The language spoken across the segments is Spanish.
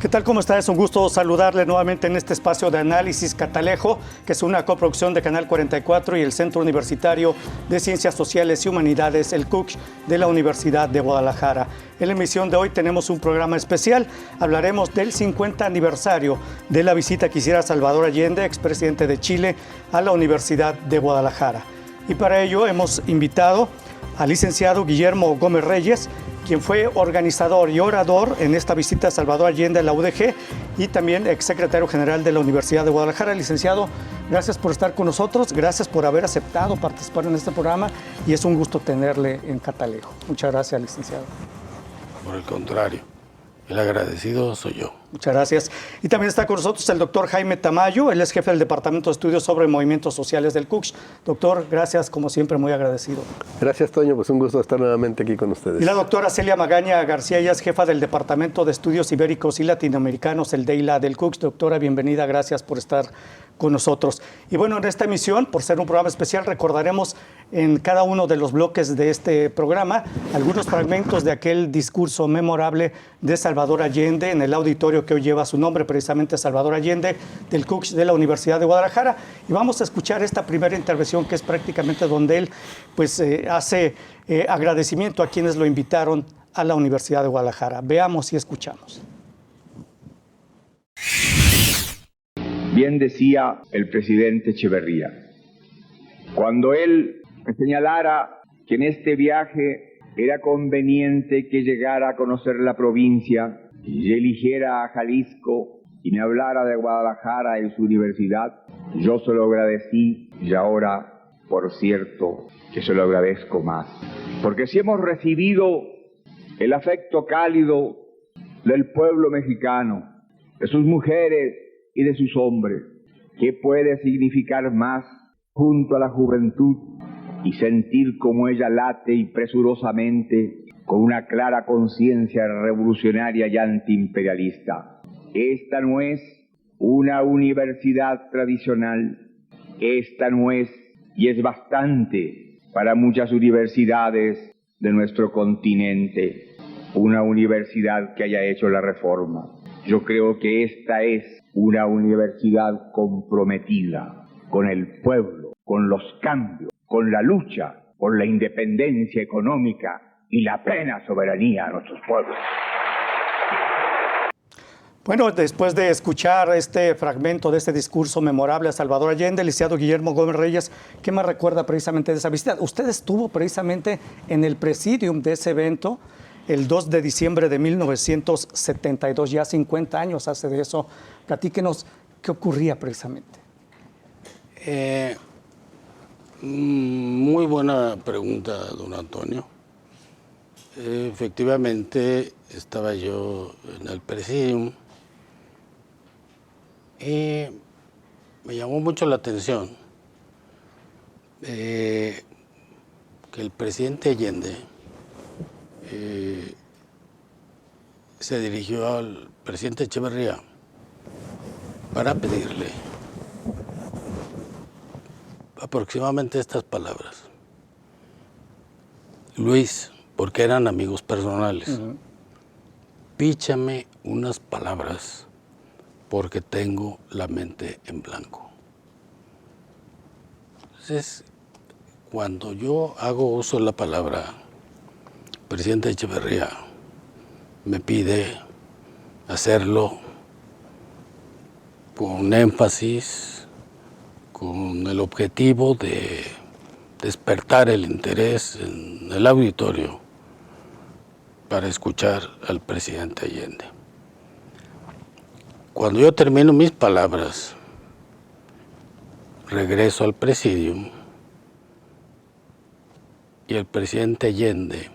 ¿Qué tal? ¿Cómo está? Es un gusto saludarle nuevamente en este espacio de análisis Catalejo, que es una coproducción de Canal 44 y el Centro Universitario de Ciencias Sociales y Humanidades, el CUCH, de la Universidad de Guadalajara. En la emisión de hoy tenemos un programa especial. Hablaremos del 50 aniversario de la visita que hiciera Salvador Allende, expresidente de Chile, a la Universidad de Guadalajara. Y para ello hemos invitado al licenciado Guillermo Gómez Reyes, quien fue organizador y orador en esta visita a Salvador Allende a la UDG y también exsecretario general de la Universidad de Guadalajara. Licenciado, gracias por estar con nosotros, gracias por haber aceptado participar en este programa y es un gusto tenerle en Catalejo. Muchas gracias, licenciado. Por el contrario, el agradecido soy yo. Muchas gracias. Y también está con nosotros el doctor Jaime Tamayo, él es jefe del Departamento de Estudios sobre Movimientos Sociales del CUCH. Doctor, gracias, como siempre, muy agradecido. Gracias, Toño, pues un gusto estar nuevamente aquí con ustedes. Y la doctora Celia Magaña García, ella es jefa del Departamento de Estudios Ibéricos y Latinoamericanos, el DEILA del CUCH. Doctora, bienvenida, gracias por estar con nosotros. Y bueno, en esta emisión, por ser un programa especial, recordaremos en cada uno de los bloques de este programa algunos fragmentos de aquel discurso memorable de Salvador Allende en el auditorio que hoy lleva su nombre, precisamente Salvador Allende, del CUCH de la Universidad de Guadalajara. Y vamos a escuchar esta primera intervención, que es prácticamente donde él hace agradecimiento a quienes lo invitaron a la Universidad de Guadalajara. Veamos y escuchamos. Bien decía el presidente Echeverría, cuando él señalara que en este viaje era conveniente que llegara a conocer la provincia y eligiera a Jalisco y me hablara de Guadalajara en su universidad, yo se lo agradecí y ahora, por cierto, que se lo agradezco más. Porque si hemos recibido el afecto cálido del pueblo mexicano, de sus mujeres y de sus hombres, ¿qué puede significar más junto a la juventud y sentir como ella late y presurosamente con una clara conciencia revolucionaria y antiimperialista? Esta no es una universidad tradicional, esta no es, y es bastante para muchas universidades de nuestro continente, una universidad que haya hecho la reforma. Yo creo que esta es una universidad comprometida con el pueblo, con los cambios, con la lucha por la independencia económica y la plena soberanía de nuestros pueblos. Bueno, después de escuchar este fragmento de este discurso memorable a Salvador Allende, el licenciado Guillermo Gómez Reyes, ¿qué me recuerda precisamente de esa visita? Usted estuvo precisamente en el presidium de ese evento el 2 de diciembre de 1972, ya 50 años hace de eso. Platíquenos qué ocurría precisamente. Muy buena pregunta, don Antonio. Efectivamente, estaba yo en el presidium y me llamó mucho la atención que el presidente Allende se dirigió al presidente Echeverría para pedirle aproximadamente estas palabras. Luis, porque eran amigos personales, píchame unas palabras porque tengo la mente en blanco. Entonces, cuando yo hago uso de la palabra, el presidente Echeverría me pide hacerlo con énfasis, con el objetivo de despertar el interés en el auditorio para escuchar al presidente Allende. Cuando yo termino mis palabras, regreso al presidium y el presidente Allende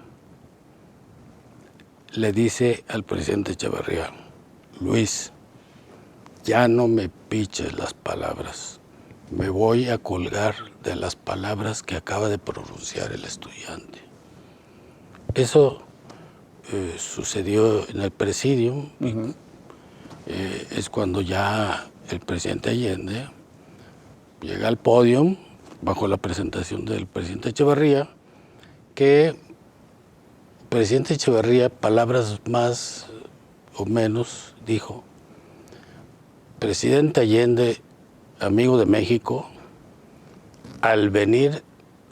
le dice al presidente Echeverría, Luis, ya no me piches las palabras, me voy a colgar de las palabras que acaba de pronunciar el estudiante. Eso sucedió en el presidium. Es cuando ya el presidente Allende llega al podio bajo la presentación del presidente Echeverría, que el presidente Echeverría, palabras más o menos, dijo: presidente Allende, amigo de México, al venir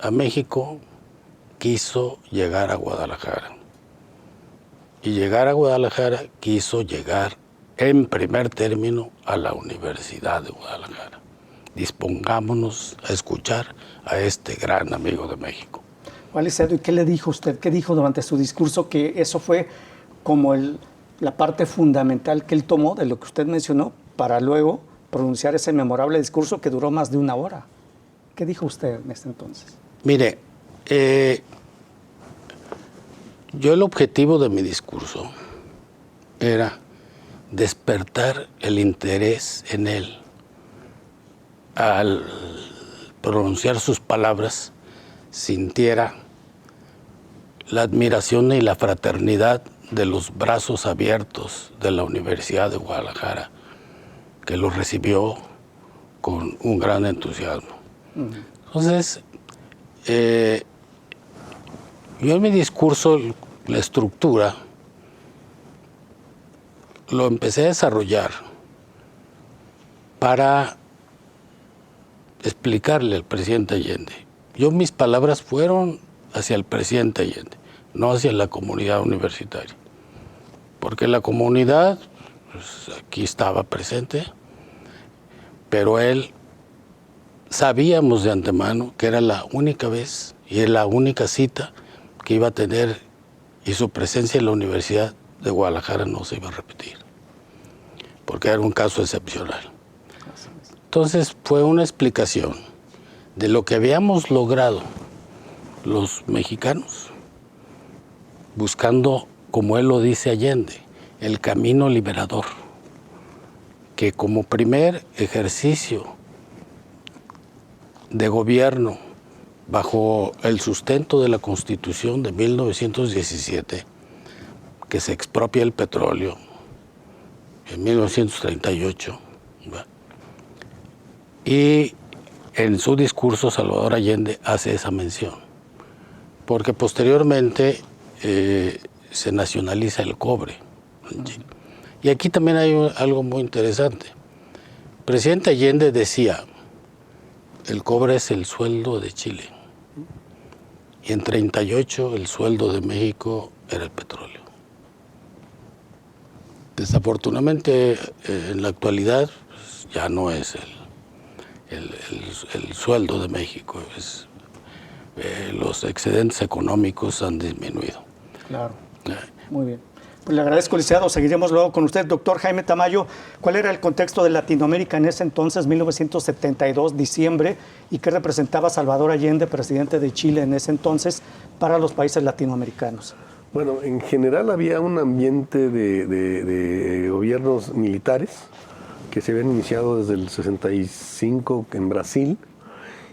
a México quiso llegar a Guadalajara. Y llegar a Guadalajara quiso llegar en primer término a la Universidad de Guadalajara. Dispongámonos a escuchar a este gran amigo de México. Juan Liceo, ¿y qué le dijo usted? ¿Qué dijo durante su discurso? Que eso fue como la parte fundamental que él tomó de lo que usted mencionó para luego pronunciar ese memorable discurso que duró más de 1 hora. ¿Qué dijo usted en ese entonces? Mire, yo el objetivo de mi discurso era despertar el interés en él. Al pronunciar sus palabras, sintiera la admiración y la fraternidad de los brazos abiertos de la Universidad de Guadalajara, que lo recibió con un gran entusiasmo. Entonces, yo en mi discurso, la estructura, lo empecé a desarrollar para explicarle al presidente Allende. Mis palabras fueron hacia el presidente Allende, no hacia la comunidad universitaria. Porque la comunidad, pues, aquí estaba presente, pero él, sabíamos de antemano que era la única vez y la única cita que iba a tener, y su presencia en la Universidad de Guadalajara no se iba a repetir, porque era un caso excepcional. Entonces fue una explicación de lo que habíamos logrado los mexicanos, buscando, como él lo dice Allende, el camino liberador, que como primer ejercicio de gobierno bajo el sustento de la Constitución de 1917, que se expropia el petróleo en 1938, ¿verdad? Y en su discurso Salvador Allende hace esa mención, porque posteriormente se nacionaliza el cobre. Y aquí también hay algo muy interesante. El presidente Allende decía: el cobre es el sueldo de Chile. Y en 1938 el sueldo de México era el petróleo. Desafortunadamente, en la actualidad, pues, ya no es el sueldo de México. Los excedentes económicos han disminuido. Claro. Muy bien. Pues le agradezco, licenciado. Seguiremos luego con usted. Doctor Jaime Tamayo, ¿cuál era el contexto de Latinoamérica en ese entonces, 1972, diciembre, y qué representaba Salvador Allende, presidente de Chile en ese entonces, para los países latinoamericanos? Bueno, en general había un ambiente de gobiernos militares que se habían iniciado desde el 65 en Brasil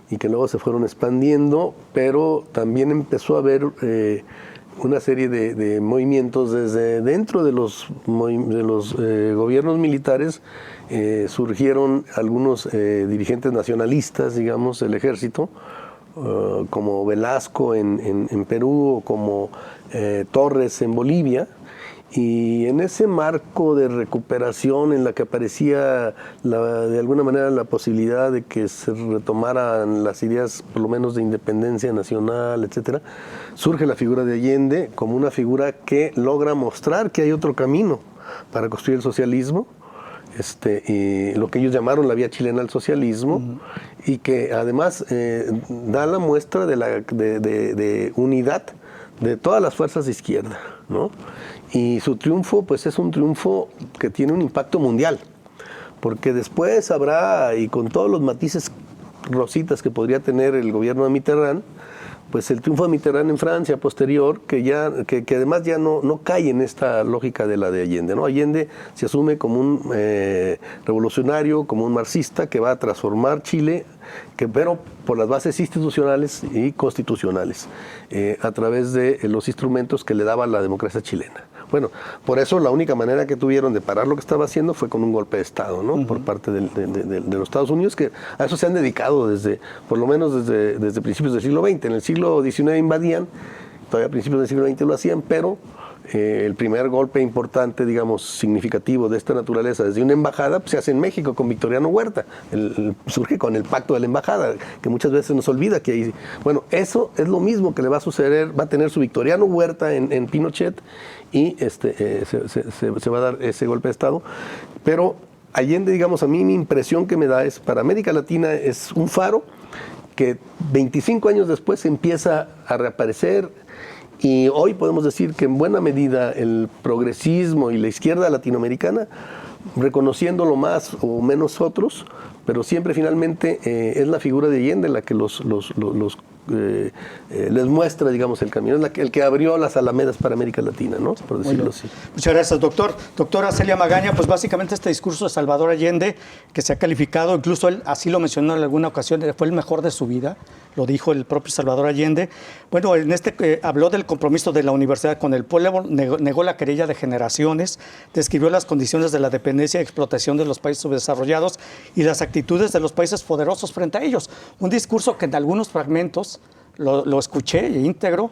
y que luego se fueron expandiendo, pero también empezó a haber una serie de movimientos desde dentro de los gobiernos militares. Surgieron algunos dirigentes nacionalistas, digamos, del ejército, como Velasco en Perú o como Torres en Bolivia. Y en ese marco de recuperación en la que aparecía de alguna manera la posibilidad de que se retomaran las ideas, por lo menos de independencia nacional, etcétera, surge la figura de Allende como una figura que logra mostrar que hay otro camino para construir el socialismo, y lo que ellos llamaron la vía chilena al socialismo, y que además da la muestra de unidad de todas las fuerzas de izquierda, ¿no? Y su triunfo, pues, es un triunfo que tiene un impacto mundial, porque después habrá, y con todos los matices rositas que podría tener el gobierno de Mitterrand, pues el triunfo de Mitterrand en Francia posterior, que además ya no cae en esta lógica de la de Allende, ¿no? Allende se asume como un revolucionario, como un marxista que va a transformar Chile, pero por las bases institucionales y constitucionales, a través de los instrumentos que le daba la democracia chilena. Bueno, por eso la única manera que tuvieron de parar lo que estaba haciendo fue con un golpe de Estado, ¿no? Por parte de los Estados Unidos, que a eso se han dedicado por lo menos desde principios del siglo XX. En el siglo XIX invadían todavía a principios del siglo XX lo hacían, pero el primer golpe importante, digamos, significativo de esta naturaleza desde una embajada, pues, se hace en México con Victoriano Huerta. Surge con el pacto de la embajada, que muchas veces nos olvida que ahí... Bueno, eso es lo mismo que le va a suceder, va a tener su Victoriano Huerta en Pinochet, y se va a dar ese golpe de Estado. Pero Allende, digamos, a mí mi impresión que me da es, para América Latina es un faro que 25 años después empieza a reaparecer. Y hoy podemos decir que en buena medida el progresismo y la izquierda latinoamericana, reconociéndolo más o menos otros, pero siempre finalmente es la figura de Allende la que les muestra, digamos, el camino, es el que abrió las alamedas para América Latina, ¿no? Por decirlo así. Muchas gracias, doctor. Doctora Celia Magaña, pues básicamente este discurso de Salvador Allende, que se ha calificado, incluso él así lo mencionó en alguna ocasión, fue el mejor de su vida, lo dijo el propio Salvador Allende. Bueno, en habló del compromiso de la universidad con el pueblo, negó la querella de generaciones, describió las condiciones de la dependencia y explotación de los países subdesarrollados y las actitudes de los países poderosos frente a ellos. Un discurso que en algunos fragmentos lo escuché íntegro,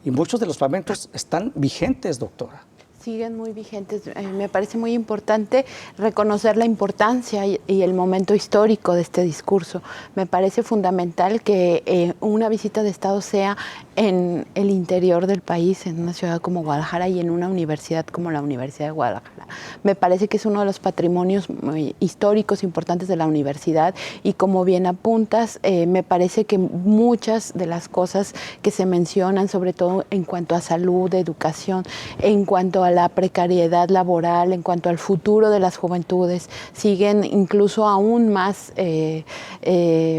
y muchos de los fragmentos están vigentes, doctora. Siguen muy vigentes. Me parece muy importante reconocer la importancia y el momento histórico de este discurso. Me parece fundamental que una visita de Estado sea en el interior del país, en una ciudad como Guadalajara y en una universidad como la Universidad de Guadalajara. Me parece que es uno de los patrimonios históricos importantes de la universidad, y como bien apuntas, me parece que muchas de las cosas que se mencionan, sobre todo en cuanto a salud, educación, en cuanto a la precariedad laboral, en cuanto al futuro de las juventudes, siguen incluso aún más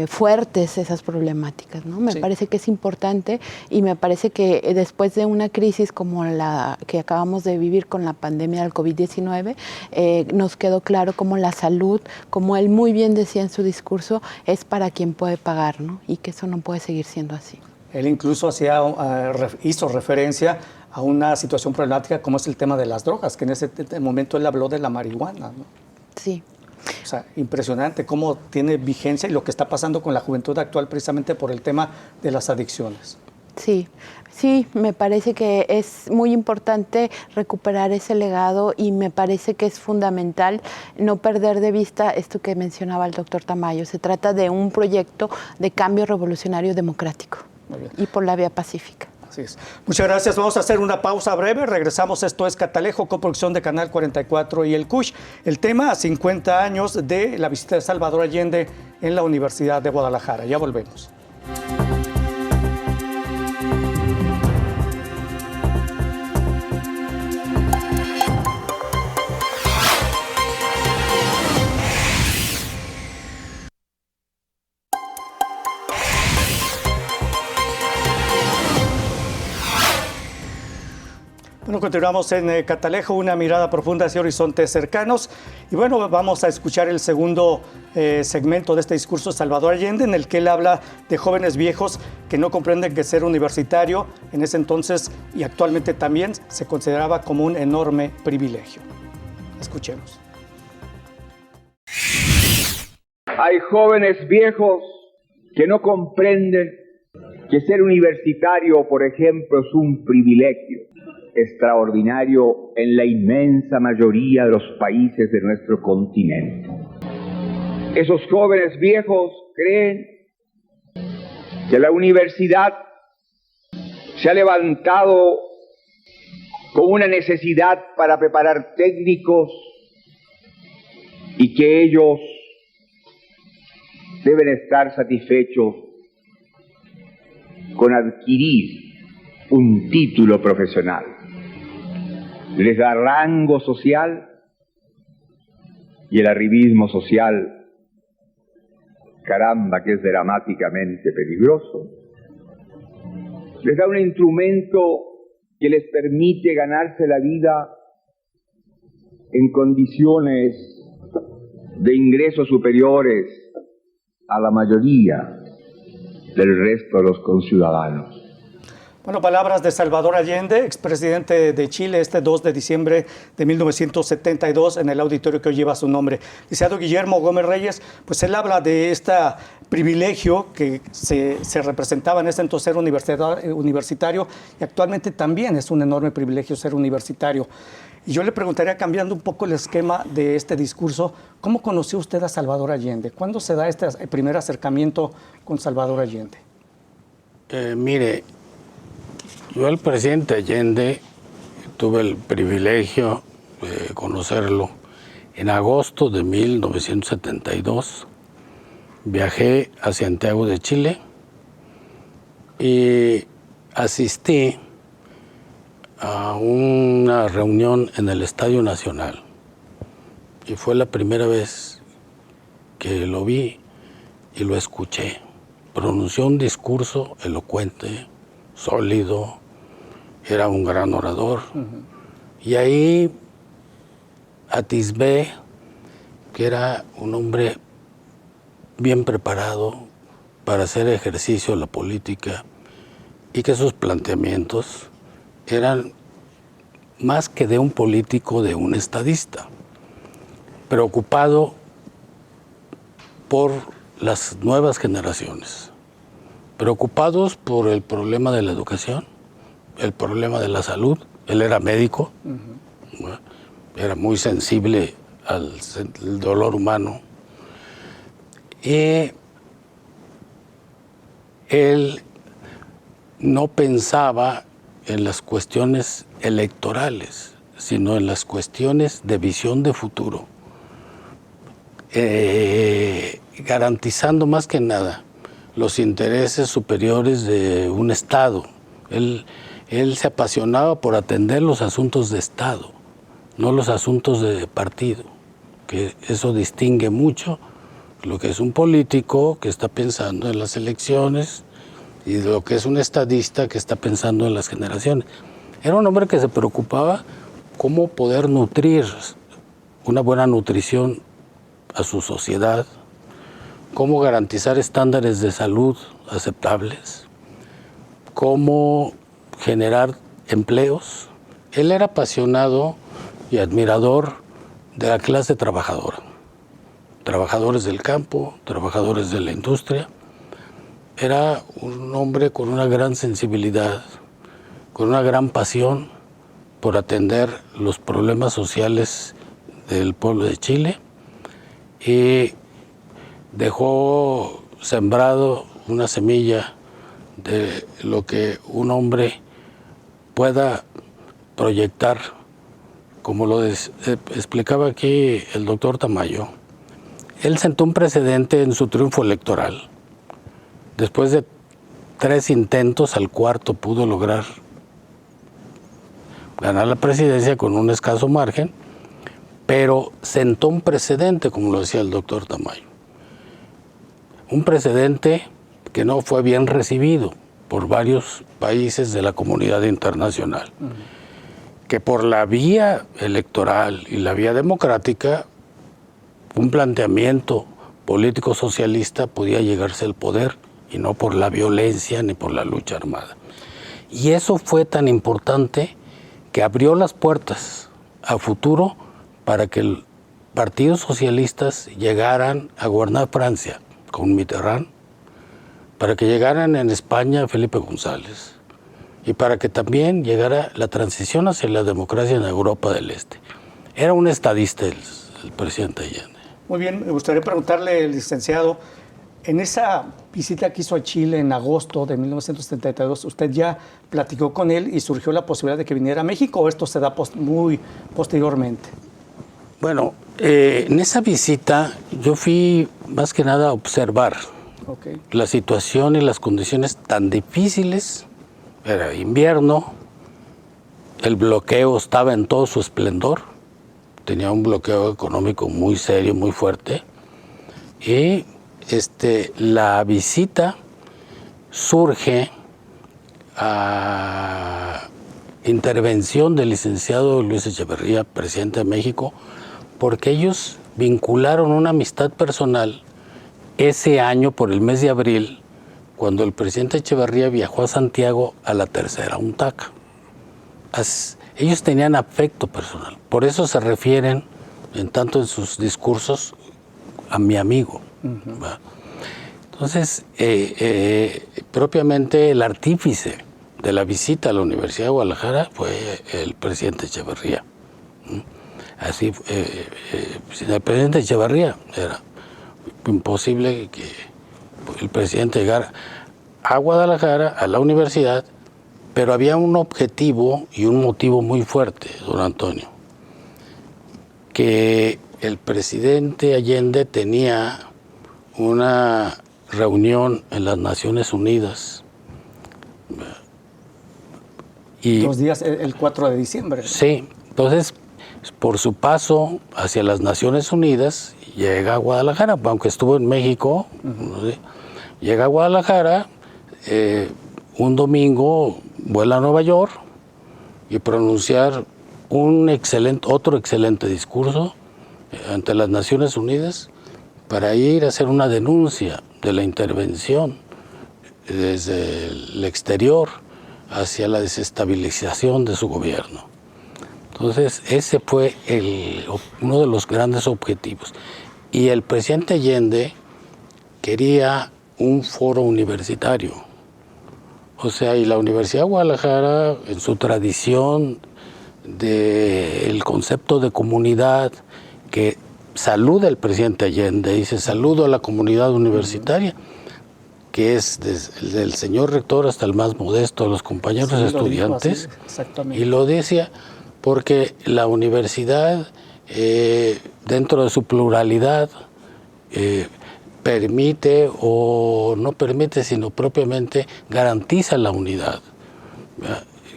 fuertes esas problemáticas, ¿no? Me parece que es importante, y me parece que después de una crisis como la que acabamos de vivir con la pandemia del COVID-19, nos quedó claro cómo la salud, como él muy bien decía en su discurso, es para quien puede pagar, ¿no? Y que eso no puede seguir siendo así. Él incluso hizo referencia a una situación problemática como es el tema de las drogas, que en ese momento él habló de la marihuana, ¿no? Sí. O sea, impresionante cómo tiene vigencia y lo que está pasando con la juventud actual precisamente por el tema de las adicciones. Sí, sí, me parece que es muy importante recuperar ese legado, y me parece que es fundamental no perder de vista esto que mencionaba el doctor Tamayo. Se trata de un proyecto de cambio revolucionario democrático y por la vía pacífica. Así es. Muchas gracias. Vamos a hacer una pausa breve. Regresamos. Esto es Catalejo, coproducción de Canal 44 y el CUSH. El tema, 50 años de la visita de Salvador Allende en la Universidad de Guadalajara. Ya volvemos. Bueno, continuamos en Catalejo, una mirada profunda hacia horizontes cercanos. Y bueno, vamos a escuchar el segundo segmento de este discurso de Salvador Allende, en el que él habla de jóvenes viejos que no comprenden que ser universitario en ese entonces y actualmente también se consideraba como un enorme privilegio. Escuchemos. Hay jóvenes viejos que no comprenden que ser universitario, por ejemplo, es un privilegio extraordinario en la inmensa mayoría de los países de nuestro continente. Esos jóvenes viejos creen que la universidad se ha levantado como una necesidad para preparar técnicos y que ellos deben estar satisfechos con adquirir un título profesional. Les da rango social, y el arribismo social, caramba, que es dramáticamente peligroso, les da un instrumento que les permite ganarse la vida en condiciones de ingresos superiores a la mayoría del resto de los conciudadanos. Bueno, palabras de Salvador Allende, expresidente de Chile, este 2 de diciembre de 1972, en el auditorio que hoy lleva su nombre. Licenciado Guillermo Gómez Reyes, pues él habla de este privilegio que se representaba en ese entonces ser universitario, y actualmente también es un enorme privilegio ser universitario. Y yo le preguntaría, cambiando un poco el esquema de este discurso, ¿cómo conoció usted a Salvador Allende? ¿Cuándo se da este primer acercamiento con Salvador Allende? Mire, yo al presidente Allende tuve el privilegio de conocerlo en agosto de 1972. Viajé a Santiago de Chile y asistí a una reunión en el Estadio Nacional. Y fue la primera vez que lo vi y lo escuché. Pronunció un discurso elocuente, sólido, era un gran orador. Y ahí atisbé que era un hombre bien preparado para hacer ejercicio de la política y que sus planteamientos eran más que de un político, de un estadista, preocupado por las nuevas generaciones, preocupados por el problema de la educación, el problema de la salud. Él era médico, era muy sensible al dolor humano. Y él no pensaba en las cuestiones electorales, sino en las cuestiones de visión de futuro, garantizando más que nada los intereses superiores de un Estado. Él se apasionaba por atender los asuntos de Estado, no los asuntos de partido, que eso distingue mucho lo que es un político que está pensando en las elecciones y lo que es un estadista que está pensando en las generaciones. Era un hombre que se preocupaba cómo poder nutrir una buena nutrición a su sociedad, cómo garantizar estándares de salud aceptables, cómo generar empleos. Él era apasionado y admirador de la clase trabajadora, trabajadores del campo, trabajadores de la industria. Era un hombre con una gran sensibilidad, con una gran pasión por atender los problemas sociales del pueblo de Chile, y dejó sembrado una semilla de lo que un hombre pueda proyectar, como lo explicaba aquí el doctor Tamayo. Él sentó un precedente en su triunfo electoral. Después de 3 intentos, al cuarto pudo lograr ganar la presidencia con un escaso margen, pero sentó un precedente, como lo decía el doctor Tamayo. Un precedente que no fue bien recibido por varios países de la comunidad internacional, que por la vía electoral y la vía democrática, un planteamiento político socialista podía llegarse al poder, y no por la violencia ni por la lucha armada. Y eso fue tan importante que abrió las puertas a futuro para que el Partido Socialistas llegaran a gobernar Francia con Mitterrand, para que llegaran en España Felipe González, y para que también llegara la transición hacia la democracia en Europa del Este. Era un estadista el presidente Allende. Muy bien, me gustaría preguntarle, licenciado, en esa visita que hizo a Chile en agosto de 1972, ¿usted ya platicó con él y surgió la posibilidad de que viniera a México, o esto se da muy posteriormente? Bueno, en esa visita yo fui más que nada a observar la situación y las condiciones tan difíciles. Era invierno, el bloqueo estaba en todo su esplendor, tenía un bloqueo económico muy serio, muy fuerte, y la visita surge a intervención del licenciado Luis Echeverría, presidente de México, porque ellos vincularon una amistad personal ese año, por el mes de abril, cuando el presidente Echeverría viajó a Santiago a la tercera UNTAC. Ellos tenían afecto personal, por eso se refieren, en tanto en sus discursos, a mi amigo. ¿Va? Entonces, propiamente el artífice de la visita a la Universidad de Guadalajara fue el presidente Echeverría. Así, sin el presidente Echeverría era imposible que el presidente llegara a Guadalajara, a la universidad, pero había un objetivo y un motivo muy fuerte, don Antonio, que el presidente Allende tenía una reunión en las Naciones Unidas. Y 2 días, el 4 de diciembre. Sí, entonces, por su paso hacia las Naciones Unidas, llega a Guadalajara, aunque estuvo en México, no sé, llega a Guadalajara, un domingo vuela a Nueva York y pronunciar otro excelente discurso ante las Naciones Unidas para ir a hacer una denuncia de la intervención desde el exterior hacia la desestabilización de su gobierno. Entonces, ese fue uno de los grandes objetivos. Y el presidente Allende quería un foro universitario. O sea, y la Universidad de Guadalajara, en su tradición del concepto de comunidad que saluda el presidente Allende, dice saludo a la comunidad universitaria, que es desde el señor rector hasta el más modesto de los compañeros estudiantes, y lo decía porque la universidad, dentro de su pluralidad, permite o no permite, sino propiamente garantiza la unidad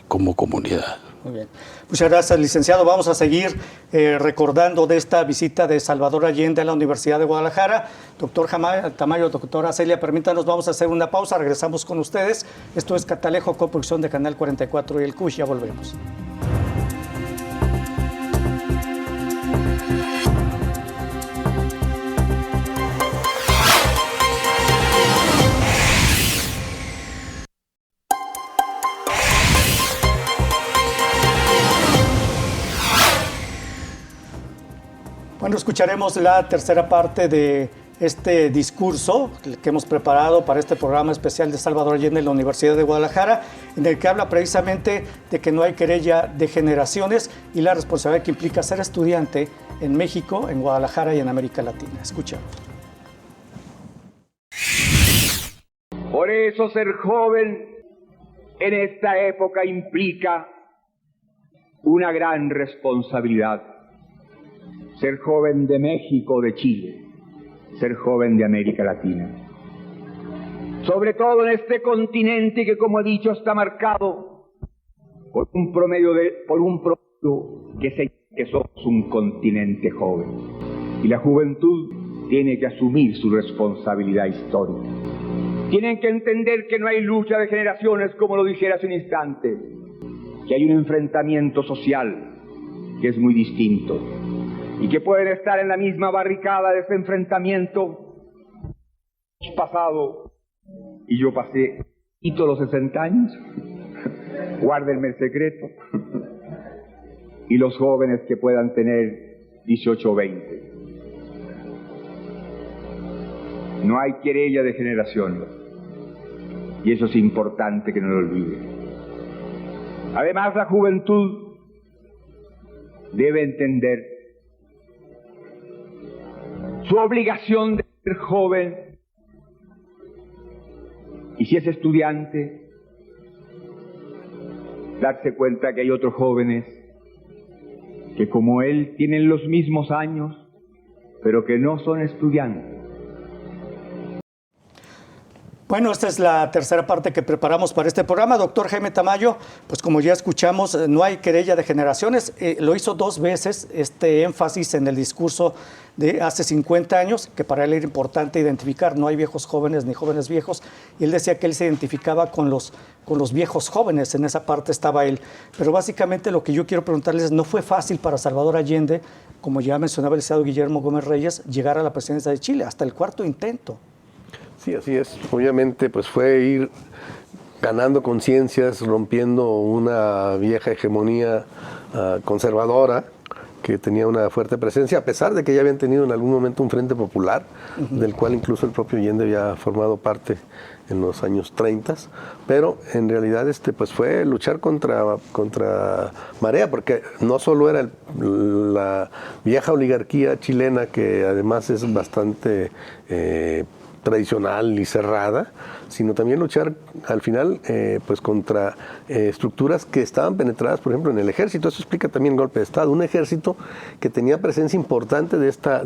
como comunidad. Muy bien. Muchas gracias, licenciado. Vamos a seguir recordando de esta visita de Salvador Allende a la Universidad de Guadalajara. Doctor Tamayo, doctora Celia, permítanos, vamos a hacer una pausa, regresamos con ustedes. Esto es Catalejo, coproducción de Canal 44 y el CUSH. Ya volvemos. Bueno, escucharemos la tercera parte de este discurso que hemos preparado para este programa especial de Salvador Allende en la Universidad de Guadalajara, en el que habla precisamente de que no hay querella de generaciones y la responsabilidad que implica ser estudiante en México, en Guadalajara y en América Latina. Escuchamos. Por eso ser joven en esta época implica una gran responsabilidad. Ser joven de México o de Chile, ser joven de América Latina. Sobre todo en este continente que, como he dicho, está marcado por un promedio que somos un continente joven. Y la juventud tiene que asumir su responsabilidad histórica. Tienen que entender que no hay lucha de generaciones, como lo dijera hace un instante, que hay un enfrentamiento social que es muy distinto. Y que pueden estar en la misma barricada de ese enfrentamiento pasado. Y yo pasé los 60 años, guárdenme el secreto. Y los jóvenes que puedan tener 18 o 20. No hay querella de generación. Y eso es importante que no lo olviden. Además, la juventud debe entender su obligación de ser joven, y si es estudiante, darse cuenta que hay otros jóvenes que como él tienen los mismos años, pero que no son estudiantes. Bueno, esta es la tercera parte que preparamos para este programa. Doctor Jaime Tamayo, pues como ya escuchamos, no hay querella de generaciones. Lo hizo 2 veces, este énfasis en el discurso de hace 50 años, que para él era importante identificar, no hay viejos jóvenes ni jóvenes viejos. Y él decía que él se identificaba con los viejos jóvenes, en esa parte estaba él. Pero básicamente lo que yo quiero preguntarles, no fue fácil para Salvador Allende, como ya mencionaba el licenciado Guillermo Gómez Reyes, llegar a la presidencia de Chile, hasta el 4º intento. Sí, así es. Obviamente, pues fue ir ganando conciencias, rompiendo una vieja hegemonía conservadora que tenía una fuerte presencia, a pesar de que ya habían tenido en algún momento un frente popular, del cual incluso el propio Allende había formado parte en los años 30, pero en realidad pues fue luchar contra marea, porque no solo era la vieja oligarquía chilena, que además es bastante tradicional y cerrada, sino también luchar al final pues contra estructuras que estaban penetradas, por ejemplo, en el ejército. Eso explica también el golpe de Estado, un ejército que tenía presencia importante de esta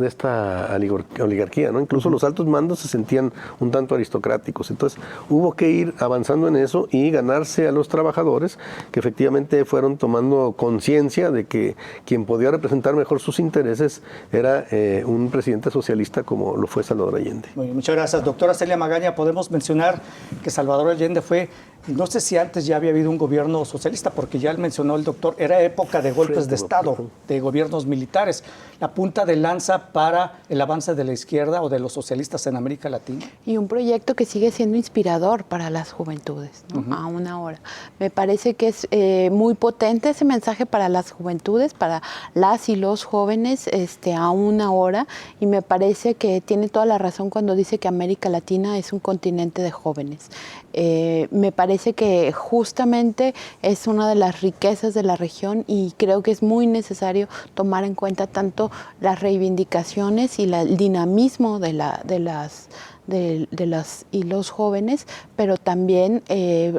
oligarquía, ¿no? Incluso los altos mandos se sentían un tanto aristocráticos. Entonces hubo que ir avanzando en eso y ganarse a los trabajadores, que efectivamente fueron tomando conciencia de que quien podía representar mejor sus intereses era un presidente socialista como lo fue Salvador Allende. Muy bien, muchas gracias. Doctora Celia Magaña, podemos mencionar que Salvador Allende fue, no sé si antes ya había habido un gobierno socialista, porque ya mencionó el doctor, era época de golpes de Estado, de gobiernos militares, la punta de lanza para el avance de la izquierda o de los socialistas en América Latina. Y un proyecto que sigue siendo inspirador para las juventudes, ¿no? Aún ahora. Me parece que es muy potente ese mensaje para las juventudes, para las y los jóvenes, aún ahora, y me parece que tiene toda la razón cuando dice que América Latina es un continente de jóvenes. Me parece que justamente es una de las riquezas de la región y creo que es muy necesario tomar en cuenta tanto las reivindicaciones y el dinamismo de las y los jóvenes, pero también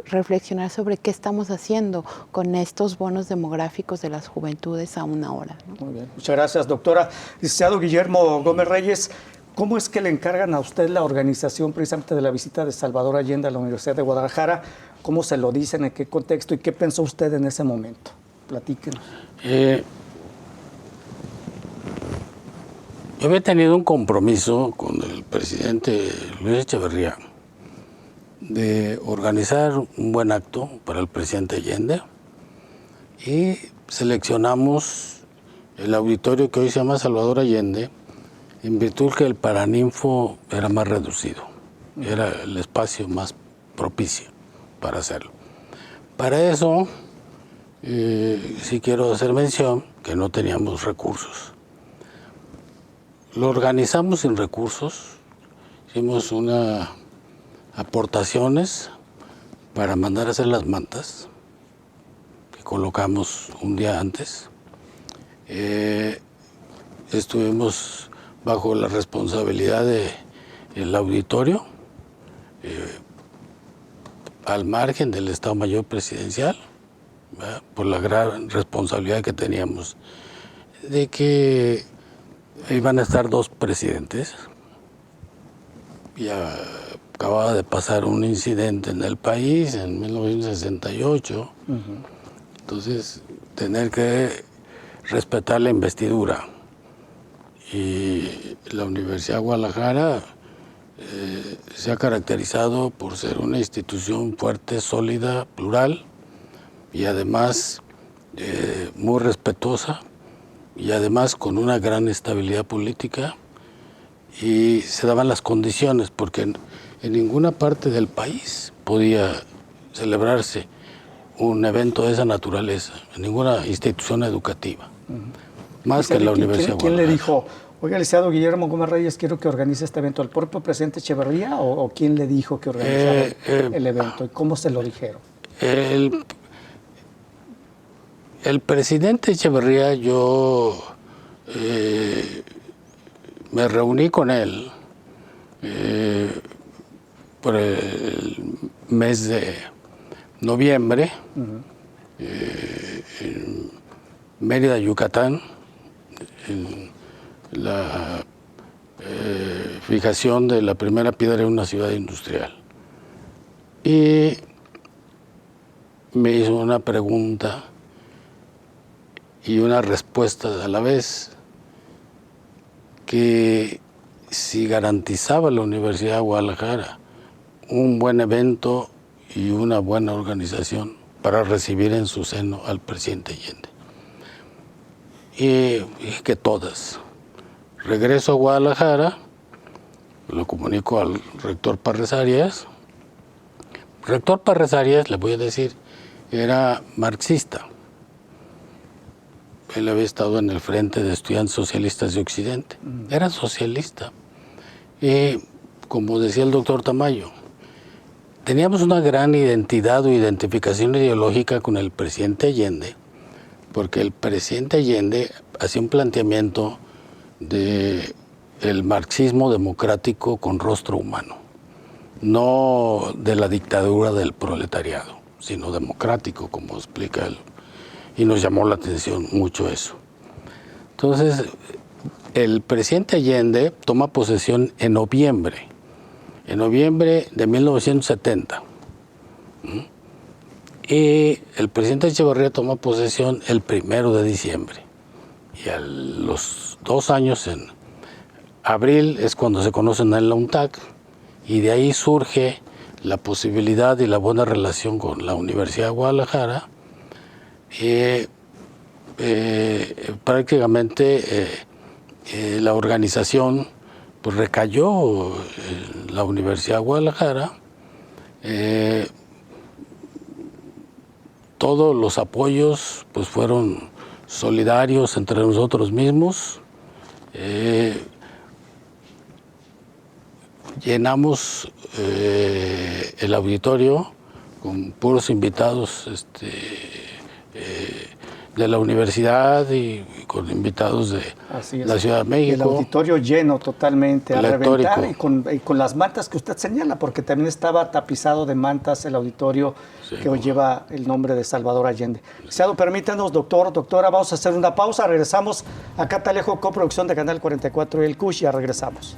reflexionar sobre qué estamos haciendo con estos bonos demográficos de las juventudes aún ahora, ¿no? Muy bien, muchas gracias, doctora. Licenciado Guillermo Gómez Reyes, ¿cómo es que le encargan a usted la organización precisamente de la visita de Salvador Allende a la Universidad de Guadalajara? ¿Cómo se lo dicen? ¿En qué contexto? ¿Y qué pensó usted en ese momento? Platíquenos. Yo había tenido un compromiso con el presidente Luis Echeverría de organizar un buen acto para el presidente Allende y seleccionamos el auditorio que hoy se llama Salvador Allende en virtud que el Paraninfo era más reducido, era el espacio más propicio para hacerlo. Para eso, sí quiero hacer mención que no teníamos recursos. Lo organizamos sin recursos, hicimos unas aportaciones para mandar a hacer las mantas que colocamos un día antes. Estuvimos bajo la responsabilidad del auditorio, al margen del Estado Mayor Presidencial, ¿verdad? Por la gran responsabilidad que teníamos de que iban a estar dos presidentes. Ya acababa de pasar un incidente en el país en 1968, entonces tener que respetar la investidura. Y la Universidad de Guadalajara se ha caracterizado por ser una institución fuerte, sólida, plural y además muy respetuosa y además con una gran estabilidad política, y se daban las condiciones porque en ninguna parte del país podía celebrarse un evento de esa naturaleza, en ninguna institución educativa, más que en la Universidad. ¿Quién le dijo, oiga, licenciado Guillermo Gómez Reyes, quiero que organice este evento? ¿El propio presidente Echeverría o quién le dijo que organizara el evento? ¿Y cómo se lo dijeron? El presidente Echeverría, yo me reuní con él por el mes de noviembre en Mérida, Yucatán, en la fijación de la primera piedra en una ciudad industrial. Y me hizo una pregunta y una respuesta a la vez, que si garantizaba la Universidad de Guadalajara un buen evento y una buena organización para recibir en su seno al presidente Allende. Y dije que todas. Regreso a Guadalajara, lo comunico al rector Parres Arias. Rector Parres Arias, le voy a decir, era marxista. Él había estado en el Frente de Estudiantes Socialistas de Occidente. Era socialista. Y, como decía el doctor Tamayo, teníamos una gran identidad o identificación ideológica con el presidente Allende, porque el presidente Allende hacía un planteamiento de el marxismo democrático con rostro humano, no de la dictadura del proletariado, sino democrático, como explica él. Y nos llamó la atención mucho eso. Entonces, el presidente Allende toma posesión en noviembre de 1970. Y el presidente Echeverría toma posesión el 1 de diciembre. Y a los 2 años, en abril, es cuando se conocen en la UNTAC, y de ahí surge la posibilidad y la buena relación con la Universidad de Guadalajara. Prácticamente la organización pues recayó en la Universidad de Guadalajara. Todos los apoyos pues fueron solidarios entre nosotros mismos. Llenamos el auditorio con puros invitados de la universidad y con invitados de la Ciudad de México. El auditorio lleno totalmente, a reventar, y con las mantas que usted señala, porque también estaba tapizado de mantas el auditorio que hoy lleva el nombre de Salvador Allende. Licenciado, permítanos, doctora, vamos a hacer una pausa, regresamos a Catalejo, coproducción de Canal 44 y el CUSH, ya regresamos.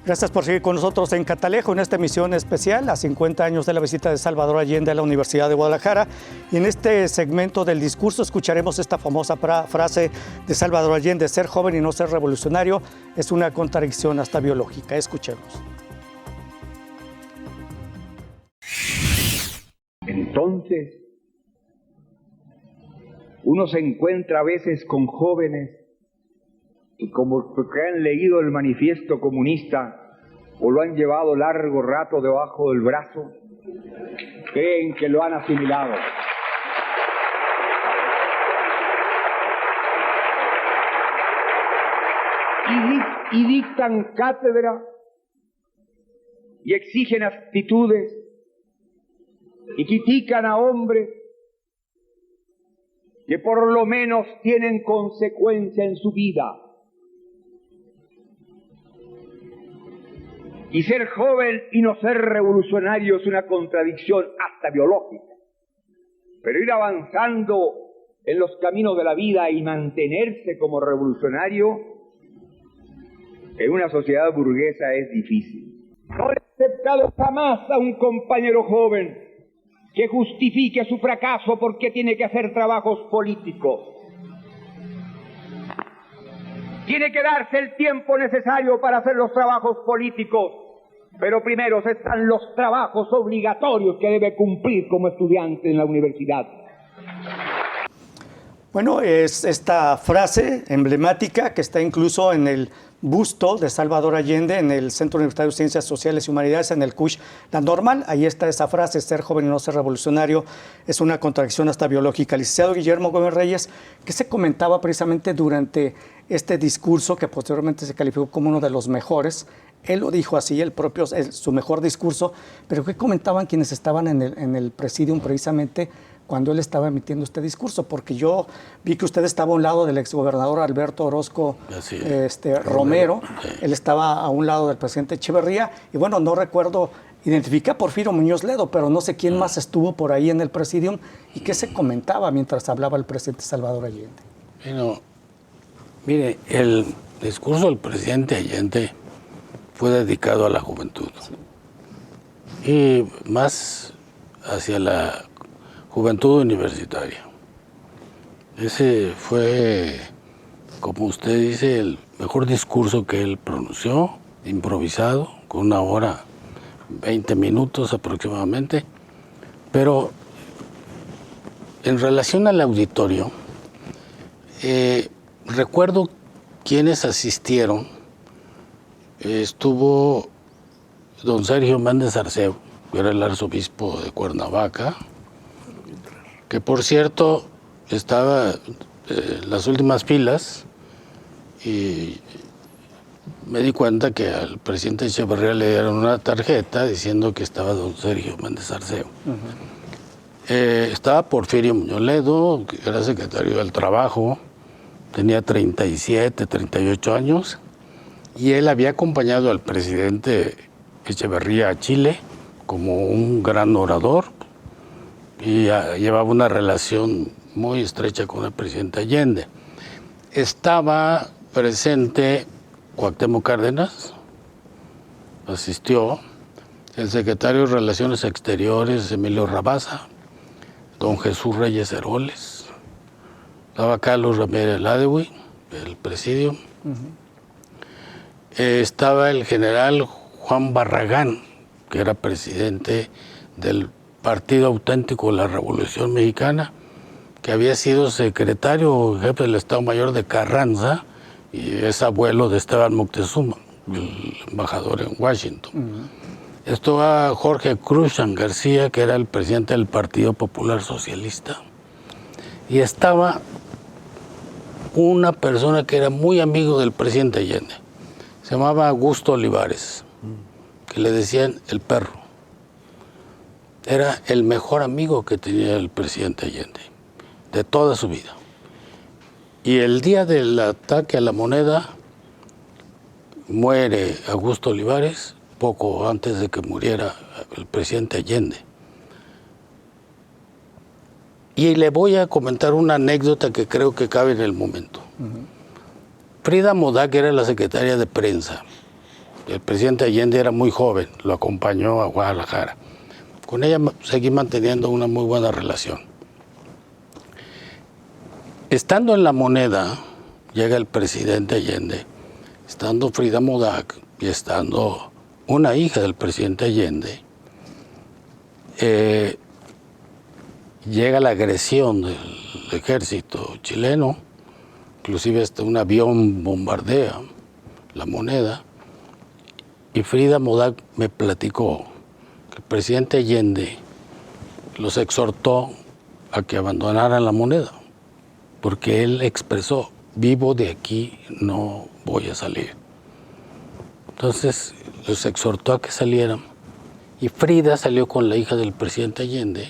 Gracias por seguir con nosotros en Catalejo, en esta emisión especial a 50 años de la visita de Salvador Allende a la Universidad de Guadalajara. Y en este segmento del discurso escucharemos esta famosa frase de Salvador Allende: ser joven y no ser revolucionario es una contradicción hasta biológica. Escuchemos. Entonces, uno se encuentra a veces con jóvenes y como que han leído el manifiesto comunista o lo han llevado largo rato debajo del brazo, creen que lo han asimilado. Y dictan cátedra y exigen actitudes y critican a hombres que por lo menos tienen consecuencia en su vida. Y ser joven y no ser revolucionario es una contradicción hasta biológica. Pero ir avanzando en los caminos de la vida y mantenerse como revolucionario en una sociedad burguesa es difícil. No he aceptado jamás a un compañero joven que justifique su fracaso porque tiene que hacer trabajos políticos. Tiene que darse el tiempo necesario para hacer los trabajos políticos, pero primero están los trabajos obligatorios que debe cumplir como estudiante en la universidad. Bueno, es esta frase emblemática que está incluso en el busto de Salvador Allende en el Centro Universitario de Ciencias Sociales y Humanidades, en el CUSH, la normal. Ahí está esa frase: ser joven y no ser revolucionario es una contradicción hasta biológica. Licenciado Guillermo Gómez Reyes, ¿qué se comentaba precisamente durante este discurso que posteriormente se calificó como uno de los mejores? Él lo dijo así, su mejor discurso, pero ¿qué comentaban quienes estaban en el presidium precisamente cuando él estaba emitiendo este discurso? Porque yo vi que usted estaba a un lado del exgobernador Alberto Orozco Romero, él estaba a un lado del presidente Echeverría, y bueno, no recuerdo, identifiqué a Porfirio Muñoz Ledo, pero no sé quién más estuvo por ahí en el presidium, y qué se comentaba mientras hablaba el presidente Salvador Allende. Bueno, mire, el discurso del presidente Allende fue dedicado a la juventud, y más hacia la juventud universitaria. Ese fue como usted dice, el mejor discurso que él pronunció, improvisado, con 1 hora, 20 minutos aproximadamente. Pero en relación al auditorio, recuerdo quienes asistieron. Estuvo don Sergio Méndez Arceo, que era el arzobispo de Cuernavaca, que por cierto estaba en las últimas filas, y me di cuenta que al presidente Echeverría le dieron una tarjeta diciendo que estaba don Sergio Méndez Arceo. Estaba Porfirio Muñoz Ledo, que era secretario del Trabajo, tenía 37, 38 años, y él había acompañado al presidente Echeverría a Chile como un gran orador y llevaba una relación muy estrecha con el presidente Allende. Estaba presente Cuauhtémoc Cárdenas, asistió el secretario de Relaciones Exteriores Emilio Rabasa, don Jesús Reyes Heroles, estaba Carlos Ramírez Ladewi, el presidium, estaba el general Juan Barragán, que era presidente del Partido Auténtico de la Revolución Mexicana, que había sido secretario jefe del Estado Mayor de Carranza y es abuelo de Esteban Moctezuma, el embajador en Washington. Estaba Jorge Cruzan García, que era el presidente del Partido Popular Socialista, y estaba una persona que era muy amigo del presidente Allende, se llamaba Augusto Olivares, que le decían el perro. Era el mejor amigo que tenía el presidente Allende, de toda su vida. Y el día del ataque a la Moneda, muere Augusto Olivares, poco antes de que muriera el presidente Allende. Y le voy a comentar una anécdota que creo que cabe en el momento. Frida Modak era la secretaria de prensa. El presidente Allende era muy joven, lo acompañó a Guadalajara. Con ella seguí manteniendo una muy buena relación. Estando en la Moneda, llega el presidente Allende, estando Frida Modak y estando una hija del presidente Allende, llega la agresión del ejército chileno, inclusive hasta un avión bombardea la Moneda, y Frida Modak me platicó que el presidente Allende los exhortó a que abandonaran la Moneda, porque él expresó, vivo de aquí, no voy a salir. Entonces los exhortó a que salieran, y Frida salió con la hija del presidente Allende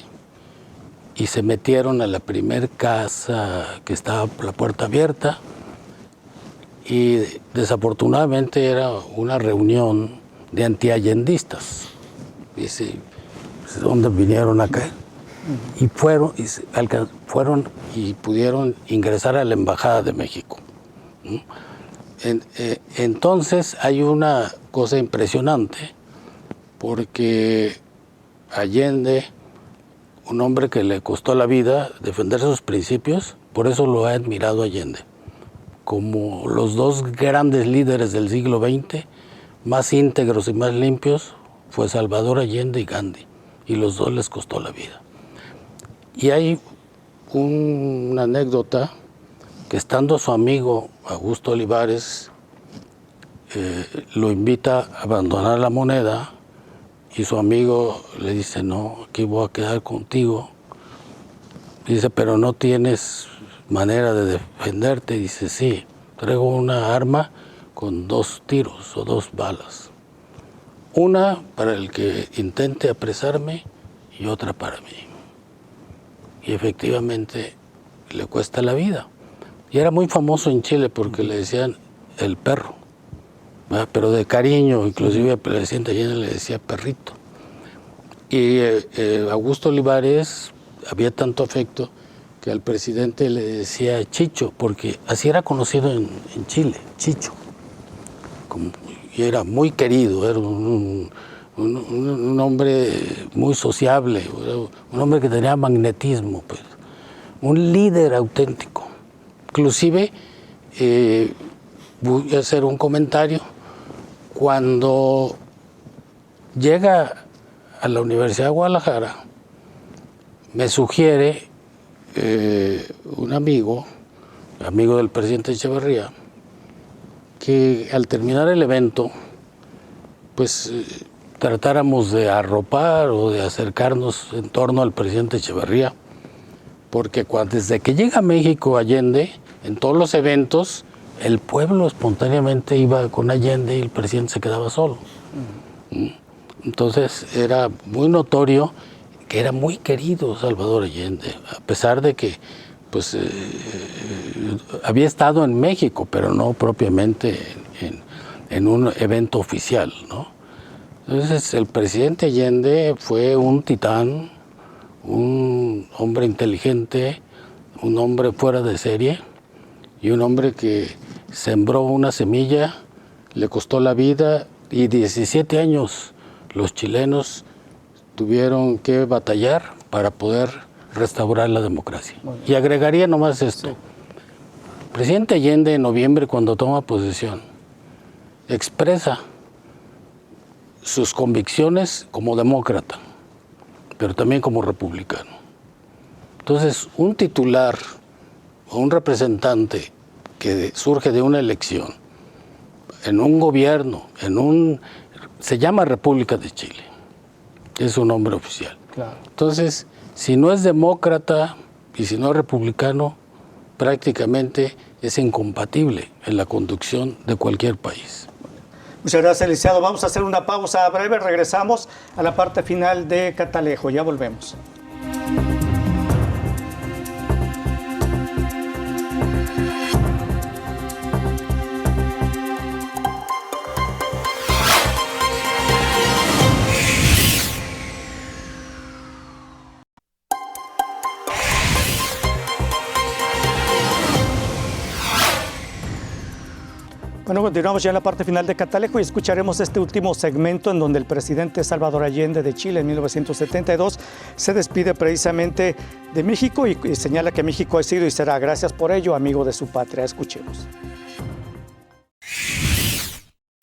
y se metieron a la primer casa que estaba por la puerta abierta, y desafortunadamente era una reunión de antiallendistas. Dice, ¿dónde vinieron a caer? Y fueron y pudieron ingresar a la Embajada de México. Entonces hay una cosa impresionante, porque Allende, un hombre que le costó la vida defender sus principios, por eso lo ha admirado Allende, como los dos grandes líderes del siglo XX, más íntegros y más limpios, fue Salvador Allende y Gandhi, y los dos les costó la vida. Y hay una anécdota que, estando su amigo Augusto Olivares, lo invita a abandonar la Moneda, y su amigo le dice, no, aquí voy a quedar contigo. Dice, pero no tienes manera de defenderte. Dice, sí, traigo una arma con 2 tiros o 2 balas. Una para el que intente apresarme y otra para mí. Y efectivamente le cuesta la vida. Y era muy famoso en Chile porque le decían el perro, ¿verdad? Pero de cariño, inclusive el presidente Allende le decía perrito. Y Augusto Olivares había tanto afecto que al presidente le decía Chicho, porque así era conocido en Chile, Chicho. Y era muy querido, era un hombre muy sociable, un hombre que tenía magnetismo, pues, un líder auténtico. Inclusive Voy a hacer un comentario. Cuando llega a la Universidad de Guadalajara, me sugiere un amigo del presidente Echeverría, que al terminar el evento, pues tratáramos de arropar o de acercarnos en torno al presidente Echeverría, porque desde que llega a México Allende, en todos los eventos, el pueblo espontáneamente iba con Allende y el presidente se quedaba solo. Entonces era muy notorio que era muy querido Salvador Allende, a pesar de que pues, había estado en México, pero no propiamente en un evento oficial, ¿no? Entonces el presidente Allende fue un titán, un hombre inteligente, un hombre fuera de serie y un hombre que sembró una semilla, le costó la vida y 17 años los chilenos tuvieron que batallar para poder restaurar la democracia. Y agregaría nomás esto. Sí. El presidente Allende en noviembre, cuando toma posesión, expresa sus convicciones como demócrata, pero también como republicano. Entonces, un titular o un representante que surge de una elección, en un gobierno, se llama República de Chile, es su nombre oficial. Claro. Entonces, si no es demócrata y si no es republicano, prácticamente es incompatible en la conducción de cualquier país. Muchas gracias, licenciado. Vamos a hacer una pausa breve, regresamos a la parte final de Catalejo, ya volvemos. Bueno, continuamos ya en la parte final de Catalejo y escucharemos este último segmento en donde el presidente Salvador Allende de Chile en 1972 se despide precisamente de México y señala que México ha sido y será, gracias por ello, amigo de su patria. Escuchemos.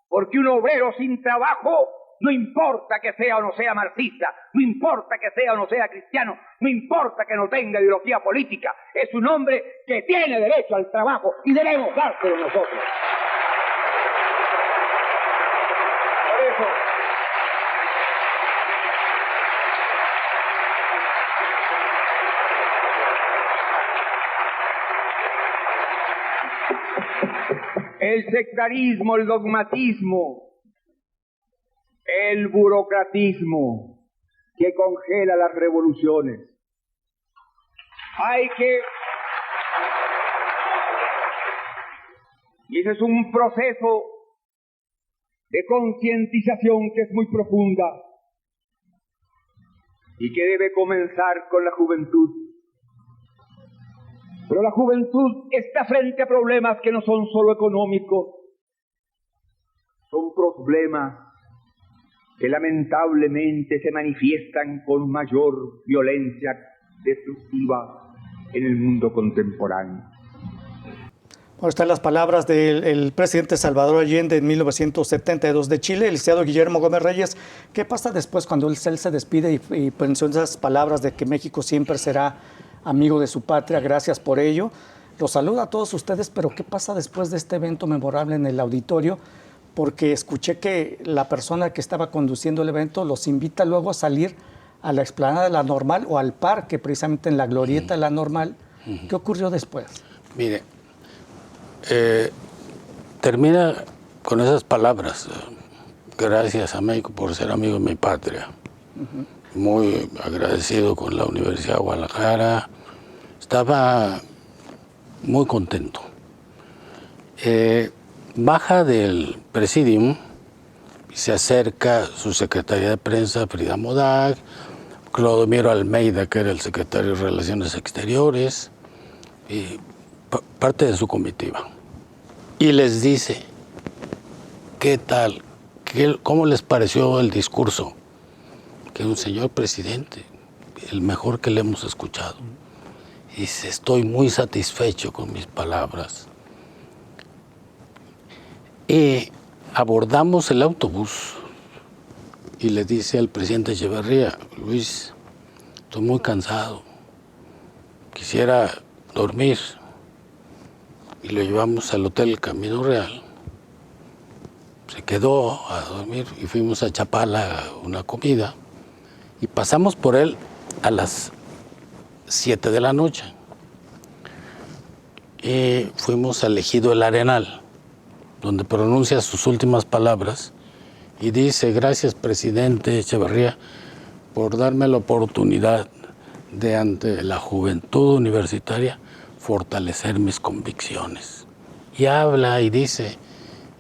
Porque un obrero sin trabajo, no importa que sea o no sea marxista, no importa que sea o no sea cristiano, no importa que no tenga ideología política, es un hombre que tiene derecho al trabajo y debemos dárselo nosotros. El sectarismo, el dogmatismo, el burocratismo que congela las revoluciones. Y ese es un proceso de concientización que es muy profunda y que debe comenzar con la juventud. Pero la juventud está frente a problemas que no son solo económicos, son problemas que lamentablemente se manifiestan con mayor violencia destructiva en el mundo contemporáneo. Bueno, están las palabras del presidente Salvador Allende en 1972 de Chile, el licenciado Guillermo Gómez Reyes. ¿Qué pasa después cuando él se despide y menciona esas palabras de que México siempre será amigo de su patria? Gracias por ello. Los saludo a todos ustedes, pero ¿qué pasa después de este evento memorable en el auditorio? Porque escuché que la persona que estaba conduciendo el evento los invita luego a salir a la explanada de La Normal o al parque, precisamente en la glorieta de La Normal. ¿Qué ocurrió después? Mire, termina con esas palabras. Gracias a México por ser amigo de mi patria. Muy agradecido con la Universidad de Guadalajara. Estaba muy contento. Baja del presidium y se acerca su secretaria de prensa, Frida Modag, Clodomiro Almeida, que era el secretario de Relaciones Exteriores, y parte de su comitiva. Y les dice, ¿qué tal? ¿Cómo les pareció el discurso? Que un señor presidente, el mejor que le hemos escuchado. Y dice, estoy muy satisfecho con mis palabras. Y abordamos el autobús y le dice al presidente Echeverría: Luis, estoy muy cansado, quisiera dormir. Y lo llevamos al Hotel Camino Real. Se quedó a dormir y fuimos a Chapala una comida. Y pasamos por él a las 7 de la noche. Y fuimos al Ejido El Arenal, donde pronuncia sus últimas palabras y dice: gracias, presidente Echeverría, por darme la oportunidad de, ante la juventud universitaria, fortalecer mis convicciones. Y habla y dice: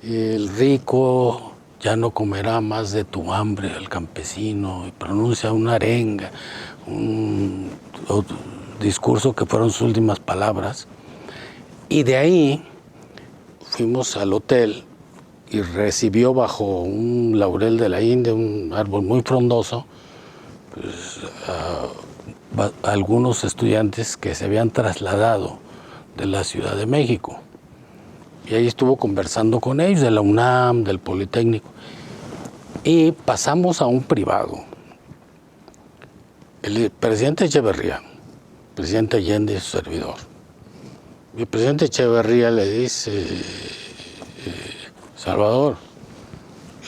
el rico ya no comerá más de tu hambre al campesino, y pronuncia una arenga, un discurso que fueron sus últimas palabras. Y de ahí fuimos al hotel y recibió bajo un laurel de la India, un árbol muy frondoso, pues, a algunos estudiantes que se habían trasladado de la Ciudad de México. Y ahí estuvo conversando con ellos, de la UNAM, del Politécnico. Y pasamos a un privado. El presidente Echeverría, presidente Allende y su servidor. Y el presidente Echeverría le dice: Salvador,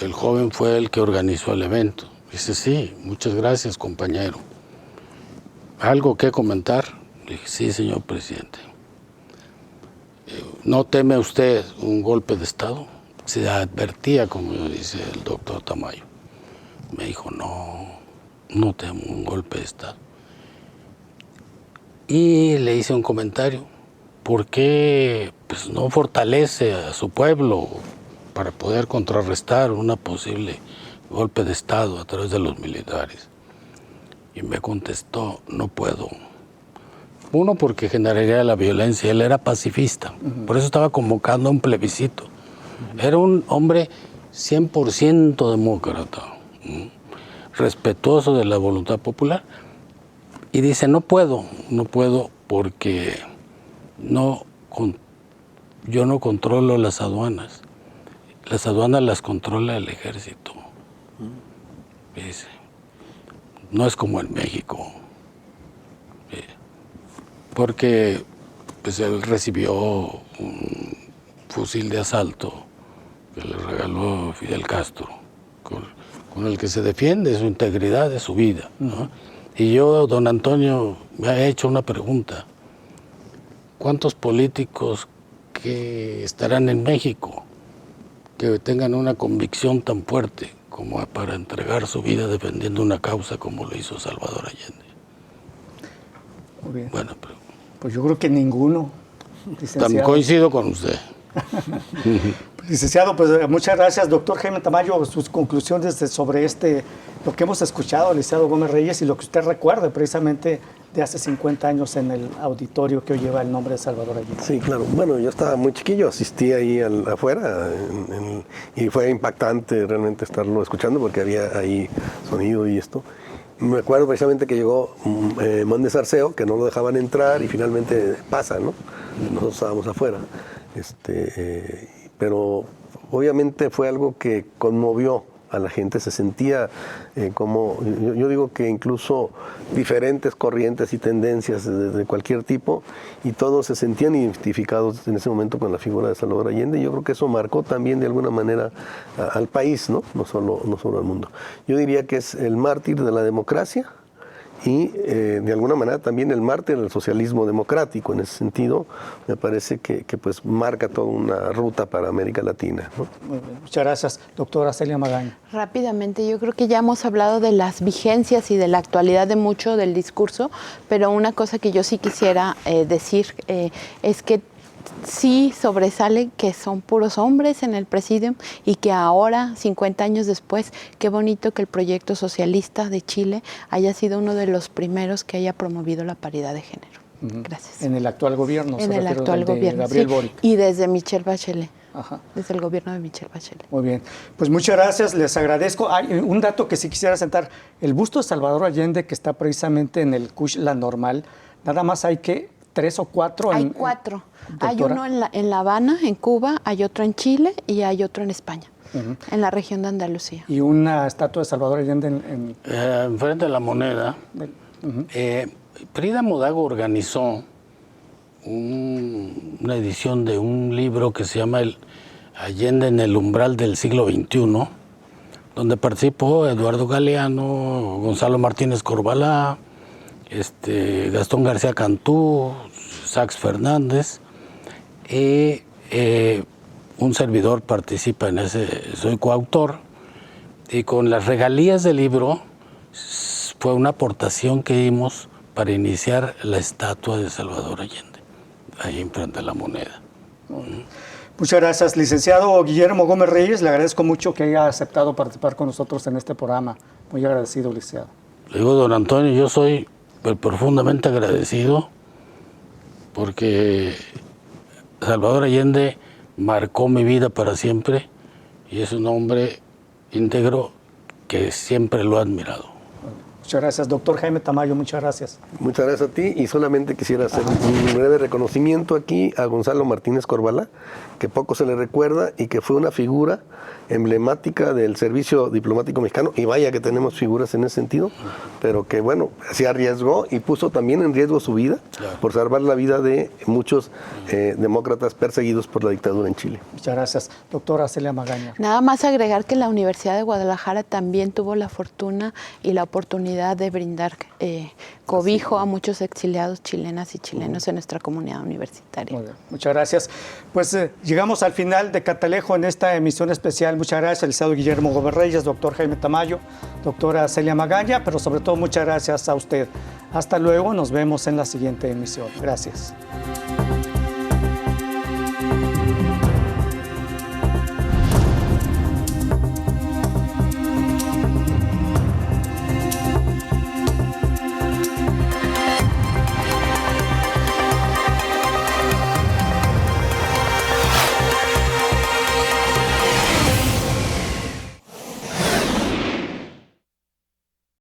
el joven fue el que organizó el evento. Dice: sí, muchas gracias, compañero. ¿Algo que comentar? Le dije: sí, señor presidente. ¿No teme usted un golpe de Estado? Se advertía, como dice el doctor Tamayo. Me dijo: no temo un golpe de Estado. Y le hice un comentario: ¿por qué pues, no fortalece a su pueblo para poder contrarrestar una posible golpe de Estado a través de los militares? Y me contestó: no puedo. Uno, porque generaría la violencia. Él era pacifista, por eso estaba convocando a un plebiscito. Era un hombre 100% demócrata, respetuoso de la voluntad popular. Y dice: no puedo porque yo no controlo las aduanas. Las aduanas las controla el ejército. Dice: no es como en México. Porque pues, él recibió un fusil de asalto que le regaló Fidel Castro, con el que se defiende su integridad de su vida, ¿no? Y yo, don Antonio, me ha hecho una pregunta: ¿cuántos políticos que estarán en México que tengan una convicción tan fuerte como para entregar su vida defendiendo una causa como lo hizo Salvador Allende? Muy bien. Bueno, pero pues yo creo que ninguno, licenciado. También coincido con usted. Licenciado, pues muchas gracias, doctor Jaime Tamayo, sus conclusiones sobre lo que hemos escuchado, licenciado Gómez Reyes, y lo que usted recuerda precisamente de hace 50 años en el auditorio que hoy lleva el nombre de Salvador Allende. Sí, claro. Bueno, yo estaba muy chiquillo, asistí ahí afuera y fue impactante realmente estarlo escuchando porque había ahí sonido y esto. Me acuerdo precisamente que llegó Mondes Arceo, que no lo dejaban entrar y finalmente pasa, ¿no? Nosotros estábamos afuera. Pero obviamente fue algo que conmovió a la gente, se sentía como, yo digo que incluso diferentes corrientes y tendencias de cualquier tipo, y todos se sentían identificados en ese momento con la figura de Salvador Allende, y yo creo que eso marcó también de alguna manera al país, ¿no? No solo al mundo. Yo diría que es el mártir de la democracia, y de alguna manera también el mártir del socialismo democrático. En ese sentido, me parece que pues marca toda una ruta para América Latina, ¿no? Muy bien. Muchas gracias, doctora Celia Magaña. Rápidamente, yo creo que ya hemos hablado de las vigencias y de la actualidad de mucho del discurso, pero una cosa que yo sí quisiera decir es que sí sobresale que son puros hombres en el Presidium y que ahora, 50 años después, qué bonito que el proyecto socialista de Chile haya sido uno de los primeros que haya promovido la paridad de género. Gracias. En el actual gobierno. En el actual gobierno, Gabriel sí. Boric. Y desde Michelle Bachelet. Ajá. Desde el gobierno de Michelle Bachelet. Muy bien. Pues muchas gracias, les agradezco. Hay un dato que sí quisiera sentar. El busto de Salvador Allende, que está precisamente en el CUSH La Normal, nada más hay que 3 o 4. Hay 4. Hay doctora. uno en La Habana, en Cuba, hay otro en Chile y hay otro en España, en la región de Andalucía. Y una estatua de Salvador Allende enfrente de la Moneda. Frida Modago organizó una edición de un libro que se llama Allende en el umbral del siglo XXI, donde participó Eduardo Galeano, Gonzalo Martínez Corbalá, Gastón García Cantú, Sax Fernández, y un servidor participa en ese, soy coautor, y con las regalías del libro fue una aportación que dimos para iniciar la estatua de Salvador Allende, ahí enfrente de la Moneda. Muchas gracias, licenciado Guillermo Gómez Reyes. Le agradezco mucho que haya aceptado participar con nosotros en este programa. Muy agradecido, licenciado. Le digo, don Antonio, yo soy profundamente agradecido porque Salvador Allende marcó mi vida para siempre y es un hombre íntegro que siempre lo he admirado. Muchas gracias, doctor Jaime Tamayo, muchas gracias. Muchas gracias a ti y solamente quisiera hacer un breve reconocimiento aquí a Gonzalo Martínez Corbalá, que poco se le recuerda y que fue una figura emblemática del servicio diplomático mexicano, y vaya que tenemos figuras en ese sentido, pero que bueno, se arriesgó y puso también en riesgo su vida por salvar la vida de muchos demócratas perseguidos por la dictadura en Chile. Muchas gracias. Doctora Celia Magaña. Nada más agregar que la Universidad de Guadalajara también tuvo la fortuna y la oportunidad de brindar cobijo a muchos exiliados chilenas y chilenos en nuestra comunidad universitaria. Muy bien, muchas gracias. Pues llegamos al final de Catalejo en esta emisión especial. Muchas gracias al licenciado Guillermo Gómez Reyes, doctor Jaime Tamayo, doctora Celia Magaña, pero sobre todo muchas gracias a usted. Hasta luego, nos vemos en la siguiente emisión. Gracias.